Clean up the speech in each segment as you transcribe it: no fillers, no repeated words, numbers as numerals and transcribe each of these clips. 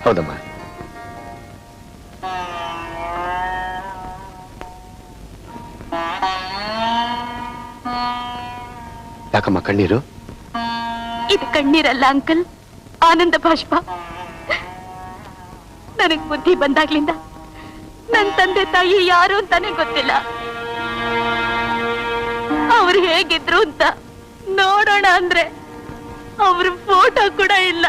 ಹೌದಮ್ಮ. ಯಾಕಮ್ಮ ಕಣ್ಣೀರು? ಇದು ಕಣ್ಣೀರಲ್ಲ ಅಂಕಲ್, ಆನಂದ ಬಾಷ್ಪ. ನನಗ್ ಬುದ್ಧಿ ಬಂದಾಗ್ಲಿಂದ ನನ್ನ ತಂದೆ ತಾಯಿ ಯಾರು ಅಂತಾನೆ ಗೊತ್ತಿಲ್ಲ. ಅವ್ರು ಹೇಗಿದ್ರು ಅಂತ ನೋಡೋಣ ಅಂದ್ರೆ ಅವ್ರ ಫೋಟೋ ಕೂಡ ಇಲ್ಲ.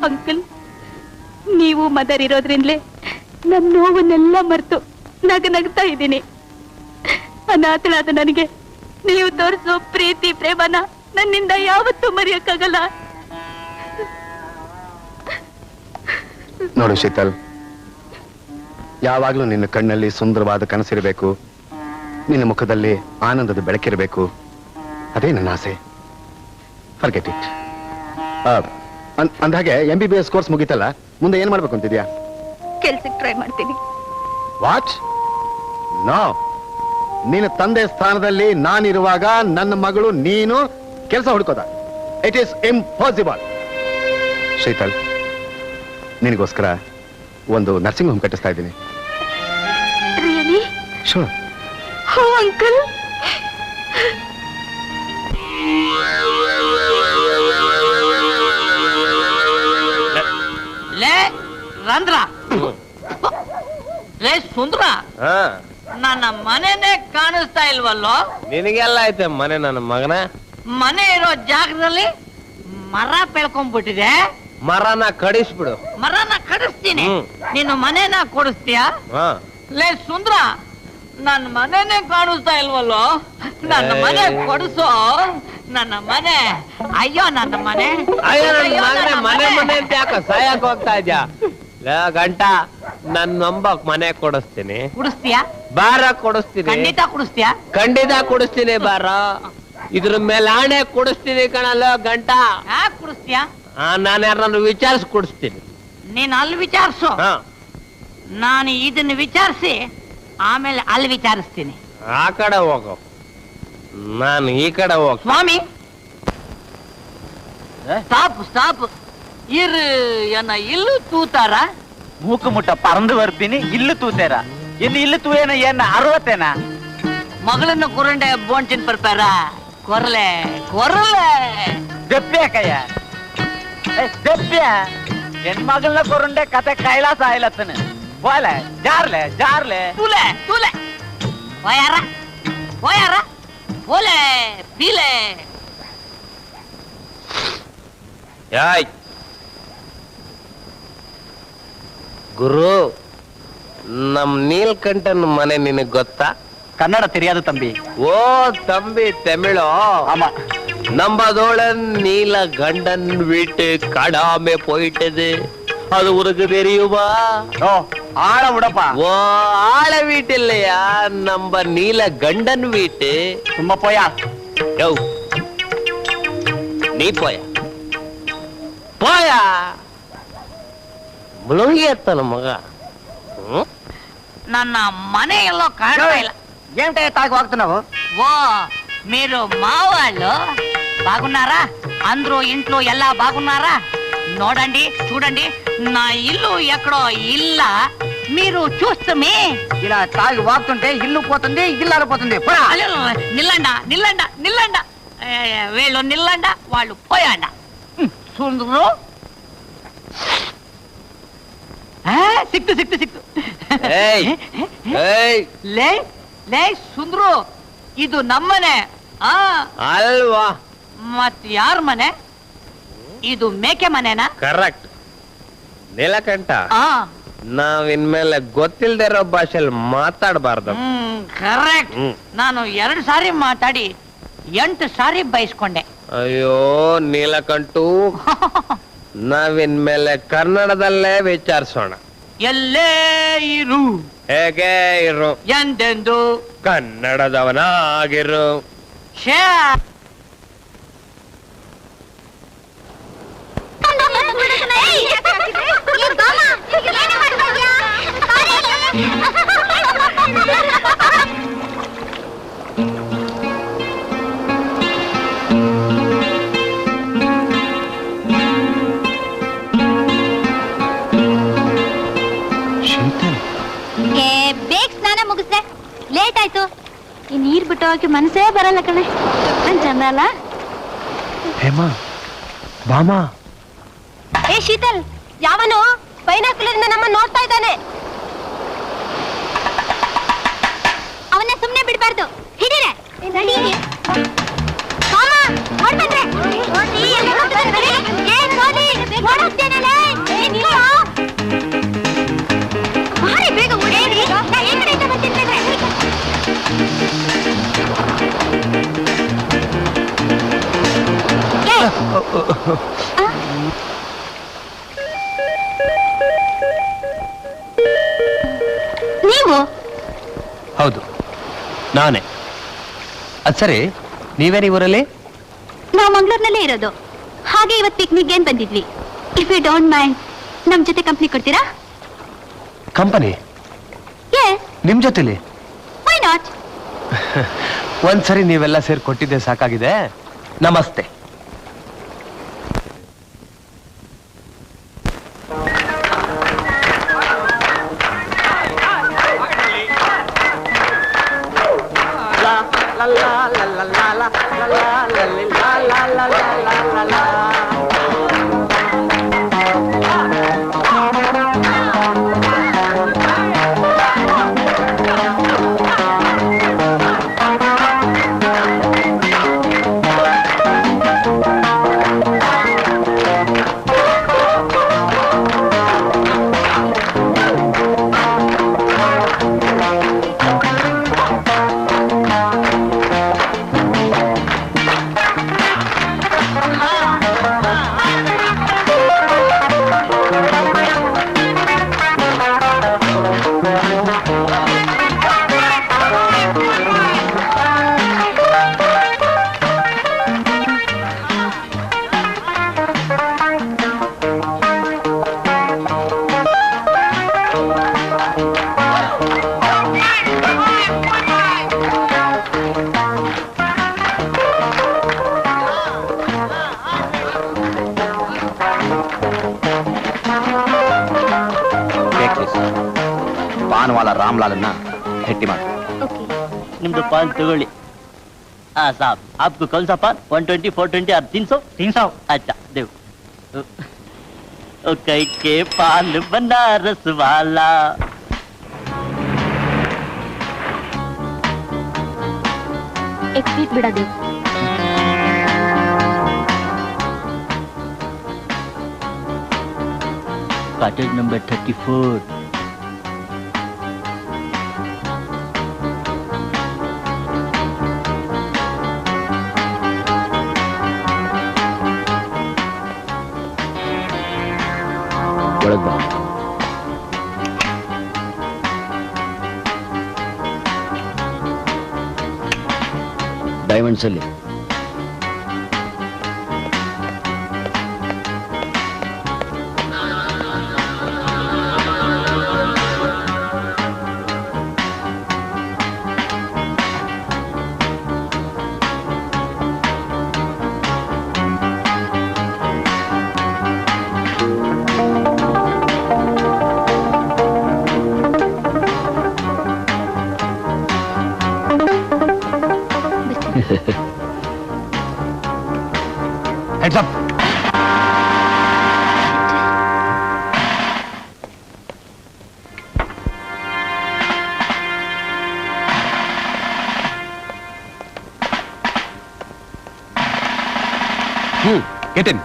ಅಂಕಲ್, ನೀವು ಮದರ್ ಇರೋದ್ರಿಂದಲೇ ನನ್ನ ನೋವನ್ನೆಲ್ಲ ಮರೆತು ನಗನಗ್ತಾ ಇದ್ದೀನಿ. ಅನಾಥಳಾದ ನನಗೆ ನೀವು ತೋರಿಸೋ ಪ್ರೀತಿ ಪ್ರೇಮನ ನನ್ನಿಂದ ಯಾವತ್ತೂ ಮರೆಯಕ್ಕಾಗಲ್ಲ. ನೋಡು ಶೀತಲ್, ಯಾವಾಗ್ಲೂ ನಿನ್ನ ಕಣ್ಣಲ್ಲಿ ಸುಂದರವಾದ ಕನಸಿರಬೇಕು, ನಿನ್ನ ಮುಖದಲ್ಲಿ ಆನಂದದ ಬೆಳಕಿರಬೇಕು. ಅದೇ ನನ್ನ ಆಸೆ. Forget it. ಅಂದಾಗೆ MBBS ಕೋರ್ಸ್ ಮುಗಿತಲ್ಲ, ಮುಂದೆ ಏನ್ ಮಾಡ್ಬೇಕು ಅಂತಿದ್ಯಾ? ಕೆಲ್ಸಕ್ಕೆ ಟ್ರೈ ಮಾಡ್ತೀನಿ. ವಾಟ್? ನೋ. ನಿನ್ನ ತಂದೆ ಸ್ಥಾನದಲ್ಲಿ ನಾನಿರುವಾಗ ನನ್ನ ಮಗಳು ನೀನು ಕೆಲಸ ಹುಡುಕೋದ? It is impossible. ಶೀತಲ್, ನಿನಗೋಸ್ಕರ ಒಂದು ನರ್ಸಿಂಗ್ ಹೋಮ್ ಕಟ್ಟಿಸ್ತಾ ಇದ್ದೀನಿ. ರಿಯಲಿ? ಶೂರ್. ಹೋ ಅಂಕಲ್. ಲೇ ರಂಧ್ರ, ಲೇ ಸುಂದ್ರ, ನನ್ನ ಮನೆನೇ ಕಾಣಿಸ್ತಾ ಇಲ್ವಲ್ಲೋ? ನಿನಗೆಲ್ಲ ಐತೆ ಮನೆ ನನ್ನ ಮಗನ? ಮನೆ ಇರೋ ಜಾಗದಲ್ಲಿ ಮರ ಬೆಳ್ಕೊಂಡ್ಬಿಟ್ಟಿದೆ. ಮರನ ಕಡಿಸ್ಬಿಡು. ಮರನ ಕಡಿಸ್ತೀನಿ, ನೀನು ಮನೆನ ಕೊಡಿಸ್ತೀಯ? ಲೇ ಸುಂದ್ರ, ನನ್ನ ಮನೆನೇ ಕಾಣಿಸ್ತಾ ಇಲ್ವಲ್ಲೋ? ನನ್ನ ಮನೆ ಕೊಡಿಸೋ, ನನ್ನ ಮನೆ. ಅಯ್ಯೋ ನನ್ನ ಮನೆ. ಮನೆ ಮನೆ ಅಂತ ಯಾಕ ಸಾಯಕ್ ಹೋಗ್ತಾ ಇದ್ಯಾ? ಗಂಟ ನನ್ ನಂಬಕ್ ಮನೆ ಕೊಡಿಸ್ತೀನಿ. ಕುಡಿಸ್ತೀಯಾ? ಬಾರ ಕೊಡಿಸ್ತೀನಿ. ಖಂಡಿತ ಕುಡಿಸ್ತೀಯಾ? ಖಂಡಿತ ಕುಡಿಸ್ತೀನಿ. ಬಾರ, ಇದ್ರ ಮೇಲೆ ಆಣೆ ಕುಡಿಸ್ತೀನಿ ಕಣಲ್ಲ ಗಂಟ. ಯಾಕೆ ಕುಡಿಸ್ತೀಯಾ? ನಾನು ಯಾರನ್ನ ವಿಚಾರಿಸಿ ಕುಡಿಸ್ತೀನಿ. ನೀನ್ ಅಲ್ಲಿ ವಿಚಾರಿಸು, ನಾನು ಇದನ್ನ ವಿಚಾರಿಸಿ ಆಮೇಲೆ ಅಲ್ಲಿ ವಿಚಾರಿಸ್ತೀನಿ. ಆ ಕಡೆ ಹೋಗು, ನಾನು ಈ ಕಡೆ ಹೋಗ್. ಸ್ವಾಮಿ ಸ್ಟಾಪ್ ಸ್ಟಾಪ್. ಇರು ಎನ್ನ ಇಲ್ಲು ತೂತಾರ? ಮೂಕು ಮುಟ್ಟ ಪರಂದು ಬರ್ತೀನಿ. ಇಲ್ಲು ತೂತೇರ? ಇನ್ನು ಇಲ್ಲು ತೂಯೇನ ಏನ 60 ಮಗಳನ್ನ ಕುರಂಡೆ ಬೋಂಚಿನ ಬರ್ತಾರ. ಕೊರಲೆ ಕೊರಲೆ ದೆಪ್ಪೆ ಕಯ್ಯ, ದೆಪ್ಪೆ ಹೆಣ್ಮಗಳನ್ನ ಕೊರಂಡೆ ಕತೆ ಕೈಲಾಸ ಆಯ್ಲತ್ತನ. ಬೋಲೆ ಜಾರ್ಲೆ ಜಾರ್ಲೆ ತೂಲೆ ತೂಲೆ ಓಯಾರ ಓಯಾರ ಓಲೆ ಪೀಲೆ. ಯಾಯ್ ಗುರು, ನಮ್ ನೀಲ್ಕಂಠನ್ ಮನೆ ನಿನಗ್ ಗೊತ್ತಾ? ಕನ್ನಡ தெரியாது தம்பி. ஓ தம்பி தமிழோ? ஆமா. நம்பதோழன் நீல கண்டன் வீட்டு கடாமே போயிட்டது, அது உனக்கு தெரியுமா? ஓ ஆள விடப்பா. ஓ ஆள வீட்டு இல்லையா, நம்ம நீல கண்டன் வீட்டு. சும்மா போயா. யோ நீ போயா போயா. ಮುಳುಗಿಯತ್ತನ ಮಗ. ನನ್ನ ಮನೆ ಎಲ್ಲೋ ಕಾಣ್ತಾ ಇಲ್ಲ. ఏంటే తాగి వాగుతున్నావు? ఓ మీరు మా వాళ్ళు బాగున్నారా? అందరూ ఇంట్లో ఎలా బాగున్నారా? నోడండి చూడండి, నా ఇల్లు ఎక్కడో ఇల్ల మీరు చూస్తమే. ఇలా తాగి వాగుతుంటే ఇల్లు పోతుంది, ఇల్లు పోతుంది. నిల్లండా నిల్లండా నిల్లండా, వీళ్ళు నిల్లండా వాళ్ళు పోయాండ. సుందరు ಸಿಕ್ತು ಸಿಕ್ತು ಸಿಕ್ತು. ಲೇ ಲೇ ಸುಂದ್ರು, ಇದು ನಮ್ಮನೆ ಅಲ್ವಾ? ಮತ್ ಯಾರ ಮನೆ ಇದು? ಮೇಕೆ ಮನೆನಾ? ಕರೆಕ್ಟ್ ನೀಲಕಂಠ. ನಾವಿನ್ಮೇಲೆ ಗೊತ್ತಿಲ್ದೇ ಇರೋ ಭಾಷೆಯಲ್ಲಿ ಮಾತಾಡಬಾರ್ದು. ಕರೆಕ್ಟ್. ನಾನು 2 ಸಾರಿ ಮಾತಾಡಿ 8 ಸಾರಿ ಬಯಸ್ಕೊಂಡೆ. ಅಯ್ಯೋ ನೀಲಕಂಠು, ನಾವಿನ್ಮೇಲೆ ಕನ್ನಡದಲ್ಲೇ ವಿಚಾರಿಸೋಣ. ಎಲ್ಲೇ ಇರು, ಹೇಗೆ ಇರು, ಎಂದೆಂದು ಕನ್ನಡದವನಾಗಿರು. ಲೇಟ್ ಆಯ್ತು. ಈ ನೀರ್ ಬಿಟ್ಟು ಹೋಗಕ್ಕೆ ಮನಸ್ಸೇ ಬರಲ್ಲ ಕಣೆ. ನನ್ ಚಂದ ಅಲ್ಲ? ಹೇಮಾ ಬಾಮಾ. ಏ ಶೀತಲ್, ಯಾವನು ಬೈನಾಕುಲರಿಂದ ನಮ್ಮ ನೋಡ್ತಾ ಇದ್ದಾನೆ. ಅವನ್ನ ಸುಮ್ನೆ ಬಿಡ್ಬಾರ್ದು, ಹಿಡೀರೆ. ಬೇಗ ನೀವು? ಹೌದು, ನಾನೇ. ಅದ್ ಸರಿ, ನೀವೇನು ಇವರಲ್ಲಿ? ನಾವು ಮಂಗಳೂರಿನಲ್ಲೇ ಇರೋದು. ಹಾಗೆ ಇವತ್ತು ಪಿಕ್ನಿಕ್ ಏನ್ ಬಂದಿದ್ವಿ. ಇಫ್ ಯು ಡೋಂಟ್ ಮೈಂಡ್, ನಮ್ ಜೊತೆ ಕಂಪ್ನಿ ಕೊಡ್ತೀರಾ? ಕಂಪನಿ? ನಿಮ್ ಜೊತೆಲಿ? Why not? ಒಂದ್ಸರಿ ನೀವೆಲ್ಲ ಸೇರಿ ಕೊಟ್ಟಿದ್ದೆ ಸಾಕಾಗಿದೆ. ನಮಸ್ತೆ. ಪಾನ್ವಾಲ ರಾಮ್ಲಾಲನ್ನ ಭೇಟಿ ಮಾಡಿ. ನಿಮ್ದು ಪಾನ್ ತಗೊಳ್ಳಿ. ಸಾಬ್ आपको कौन सा पान? 120, 420 और 300? 300. अच्छा देव. कई के पान बनारस वाला. एक स्वीट बिड़ा दे. Cottage number 34. ಡೈಮಂಡ್ಸ್ ಅಲ್ಲಿ Heads up. Get in.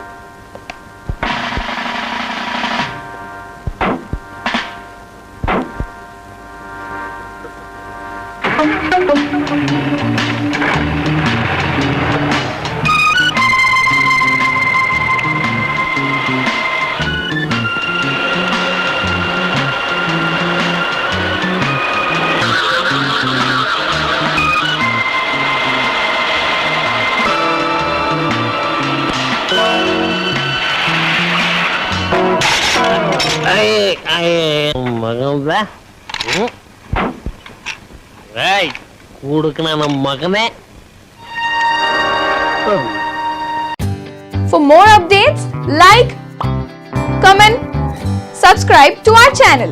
For more updates, like, comment, subscribe to our channel.